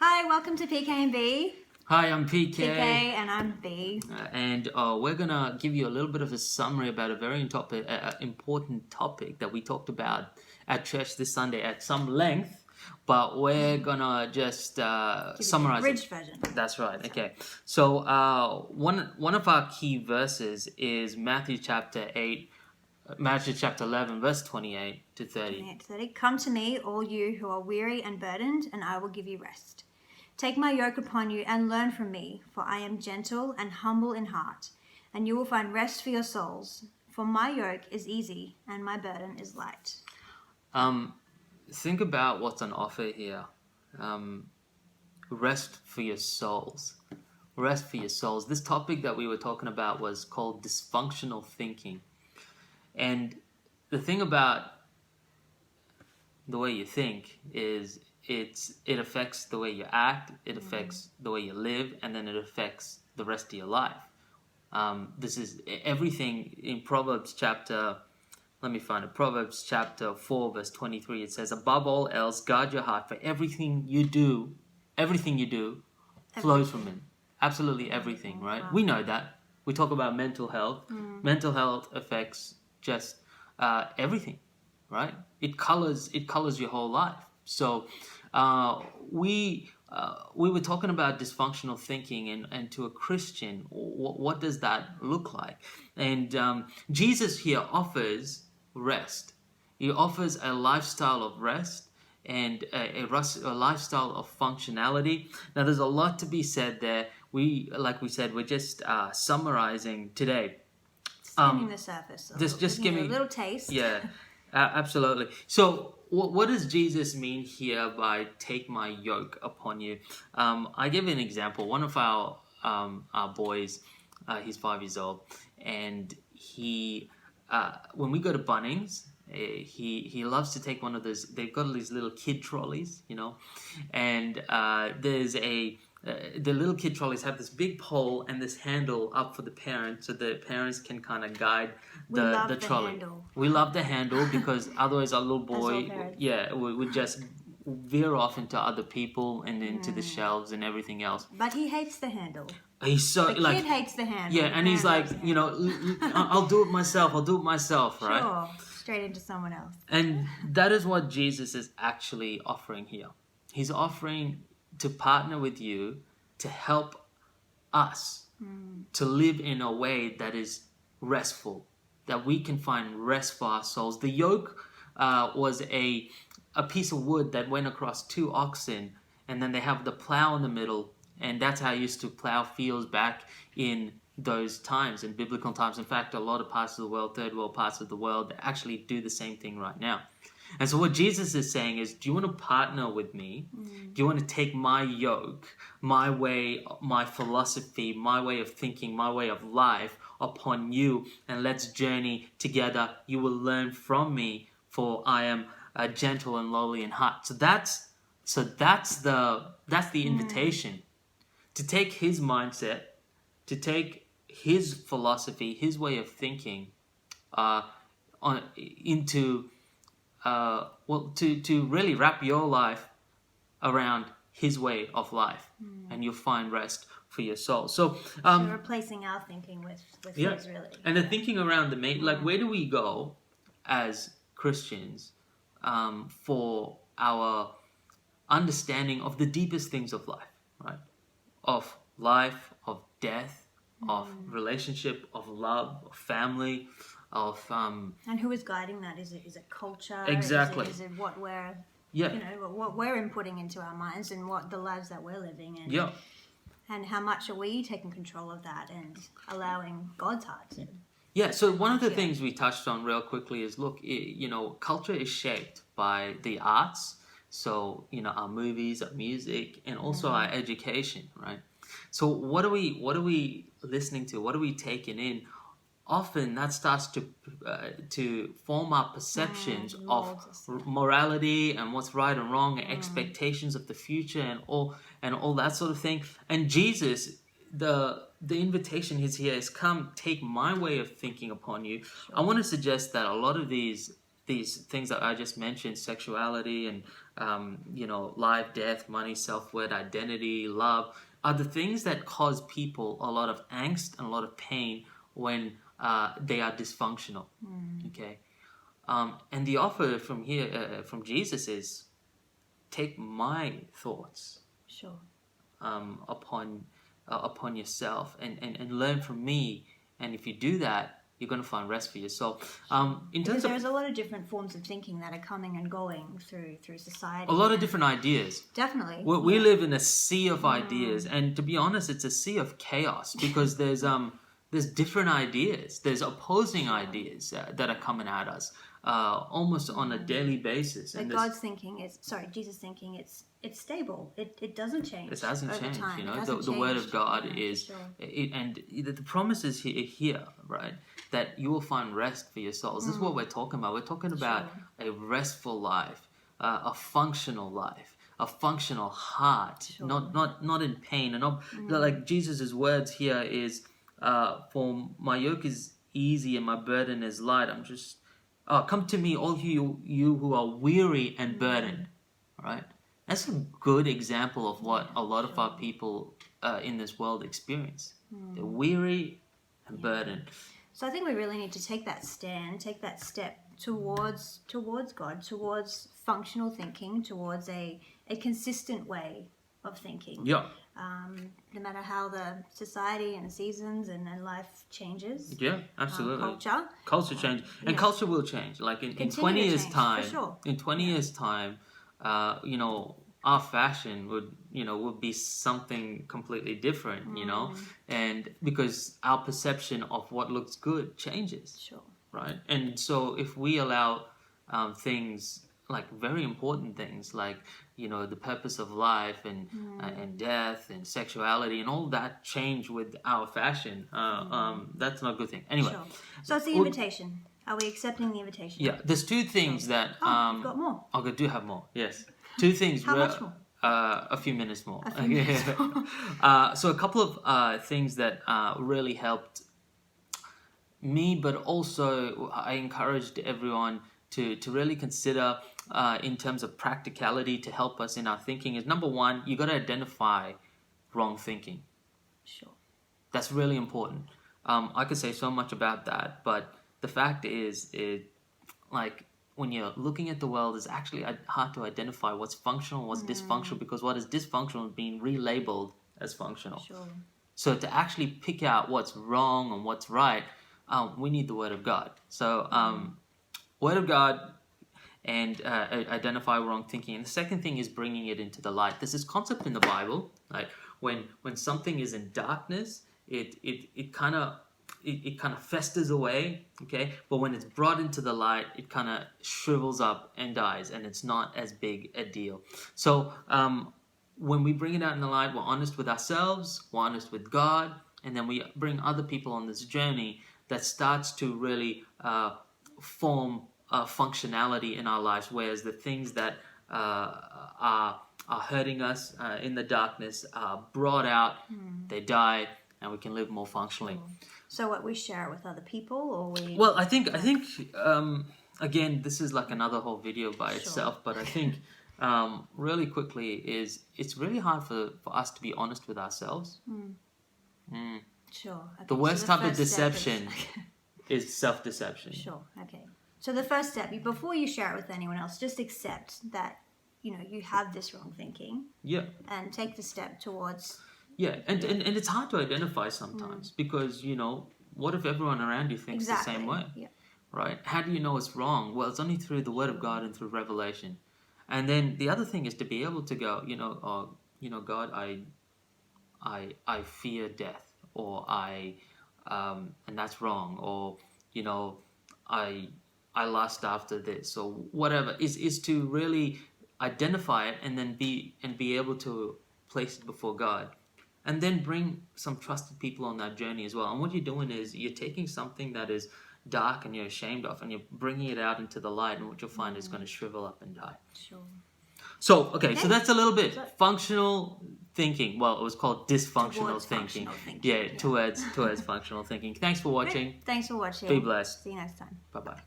Hi, welcome to PK&B. Hi, I'm PK. PK and I'm B. And we're going to give you a little bit of a summary about a very important topic that we talked about at church this Sunday at some length, but we're going to just summarize it. Bridge version. That's right. Okay. So one of our key verses is Matthew chapter 11, verse 28 to 30. 28 to 30. Come to me, all you who are weary and burdened, and I will give you rest. Take my yoke upon you and learn from me, for I am gentle and humble in heart, and you will find rest for your souls. For my yoke is easy and my burden is light. Think about what's on offer here. Rest for your souls. Rest for your souls. This topic that we were talking about was called dysfunctional thinking. And the thing about the way you think is it affects the way you act, it affects the way you live, and then it affects the rest of your life. This is everything in Proverbs chapter 4, verse 23. It says, above all else, guard your heart, for everything you do flows from it. Absolutely everything, right? Wow. We know that. We talk about mental health. Mental health affects just everything, right? It colors your whole life. So we were talking about dysfunctional thinking, and to a Christian, what does that look like? And Jesus here offers rest. He offers a lifestyle of rest and a lifestyle of functionality. Now, there's a lot to be said there. Like we said, we're just summarizing today. Skimming the surface. Just give me a little taste. Yeah, absolutely. So what does Jesus mean here by take my yoke upon you? I give an example. One of our boys, he's 5 years old, and he when we go to Bunnings, he loves to take one of those. They've got these little kid trolleys, and there's the little kid trolleys have this big pole and this handle up for the parents, so the parents can kind of guide the trolley. Handle. We love the handle because otherwise our little boy, would just veer off into other people and into the shelves and everything else. But he hates the handle. He's so the kid hates the handle. Yeah, and he's like, I'll do it myself, right? Sure, straight into someone else. And that is what Jesus is actually offering here. He's offering to partner with you to help us to live in a way that is restful, that we can find rest for our souls. The yoke was a piece of wood that went across 2 oxen, and then they have the plow in the middle, and that's how I used to plow fields back in those times, in biblical times. In fact, a lot of parts of the world, third world parts of the world, actually do the same thing right now. And so what Jesus is saying is, do you want to partner with me? Do you want to take my yoke, my way, my philosophy, my way of thinking, my way of life upon you, and let's journey together. You will learn from me, for I am gentle and lowly in heart. So that's the invitation, to take his mindset, to take his philosophy, his way of thinking, to really wrap your life around his way of life, and you'll find rest for your soul. So replacing our thinking with his, really. And the thinking around the main, like, where do we go as Christians for our understanding of the deepest things of life, right? Of life, of death, of relationship, of love, of family, of and who is guiding that? Is it culture? Exactly. Is it what we're what we're inputting into our minds, and what the lives that we're living, and how much are we taking control of that and allowing God's heart to? Yeah. So one of the things we touched on real quickly is, look, culture is shaped by the arts. So our movies, our music, and also our education, right? So what are we listening to? What are we taking in? Often that starts to form our perceptions of morality and what's right and wrong, and expectations of the future, and all that sort of thing. And Jesus, the invitation is here is, come, take my way of thinking upon you. Sure. I want to suggest that a lot of these things that I just mentioned, sexuality and life, death, money, self-worth, identity, love, are the things that cause people a lot of angst and a lot of pain when they are dysfunctional. Okay, and the offer from here, from Jesus, is take my thoughts Sure. Upon yourself and learn from me. And if you do that, you're going to find rest for your soul. In terms Because of there's a lot of different forms of thinking that are coming and going through society. a lot of different ideas. Definitely. We live in a sea of ideas, and to be honest, it's a sea of chaos because there's different ideas, there's opposing ideas that are coming at us almost on a daily basis. But God's thinking is, Jesus thinking, it's stable. It doesn't change. It hasn't over changed. time. The word of God is, sure. and the promise is here, right? That you will find rest for your souls. This is what we're talking about. We're talking about a restful life, a functional life, a functional heart, not in pain, and not like Jesus's words here is, for my yoke is easy and my burden is light. Come to me, all you who are weary and burdened. Right? That's a good example of what a lot of our people in this world experience. They're weary and burdened. So I think we really need to take that step towards God, towards functional thinking, towards a consistent way of thinking. Yeah. No matter how the society and seasons and life changes. Yeah, absolutely. Culture change, and culture will change. Like in 20 years' time, in 20 years' time, our fashion would be something completely different. And because our perception of what looks good changes. Sure. Right, and so if we allow things like very important things like the purpose of life and death and sexuality and all that change with our fashion, that's not a good thing. Anyway, sure. So it's the invitation. Are we accepting the invitation? Yeah, there's two things that you've got more. I do have more. Yes, two things. How much more? A few minutes more. Minutes more. So a couple of things that really helped me, but also I encouraged everyone to really consider in terms of practicality to help us in our thinking is, number one, you got to identify wrong thinking. Sure. That's really important. I could say so much about that, but the fact is, like when you're looking at the world, it's actually hard to identify what's functional, what's dysfunctional, because what is dysfunctional is being relabeled as functional. Sure. So to actually pick out what's wrong and what's right, we need the Word of God. So Word of God and identify wrong thinking. And the second thing is bringing it into the light. There's this concept in the Bible, like when something is in darkness, it kind of festers away, okay? But when it's brought into the light, it kind of shrivels up and dies, and it's not as big a deal. So when we bring it out in the light, we're honest with ourselves, we're honest with God, and then we bring other people on this journey that starts to really form functionality in our lives, whereas the things that are hurting us in the darkness are brought out, they die, and we can live more functionally. So what, we share it with other people, or we... Well, I think again, this is like another whole video by itself, but I think really quickly is it's really hard for us to be honest with ourselves. Sure. Okay. The worst type of deception is self-deception. Sure. Okay. So the first step, before you share it with anyone else, just accept that you have this wrong thinking. Yeah. And take the step towards. Yeah, and it's hard to identify sometimes because what if everyone around you thinks the same way? Yeah. Right? How do you know it's wrong? Well, it's only through the Word of God and through revelation. And then the other thing is to be able to go, God, I fear death, or and that's wrong, or I lust after this, or whatever. Is to really identify it and then be able to place it before God. And then bring some trusted people on that journey as well. And what you're doing is you're taking something that is dark and you're ashamed of, and you're bringing it out into the light, and what you'll find is going to shrivel up and die. Sure. So, okay, so that's a little bit functional thinking. Well, it was called dysfunctional thinking. Yeah, towards functional thinking. Thanks for watching. Thanks for watching. Be blessed. See you next time. Bye-bye.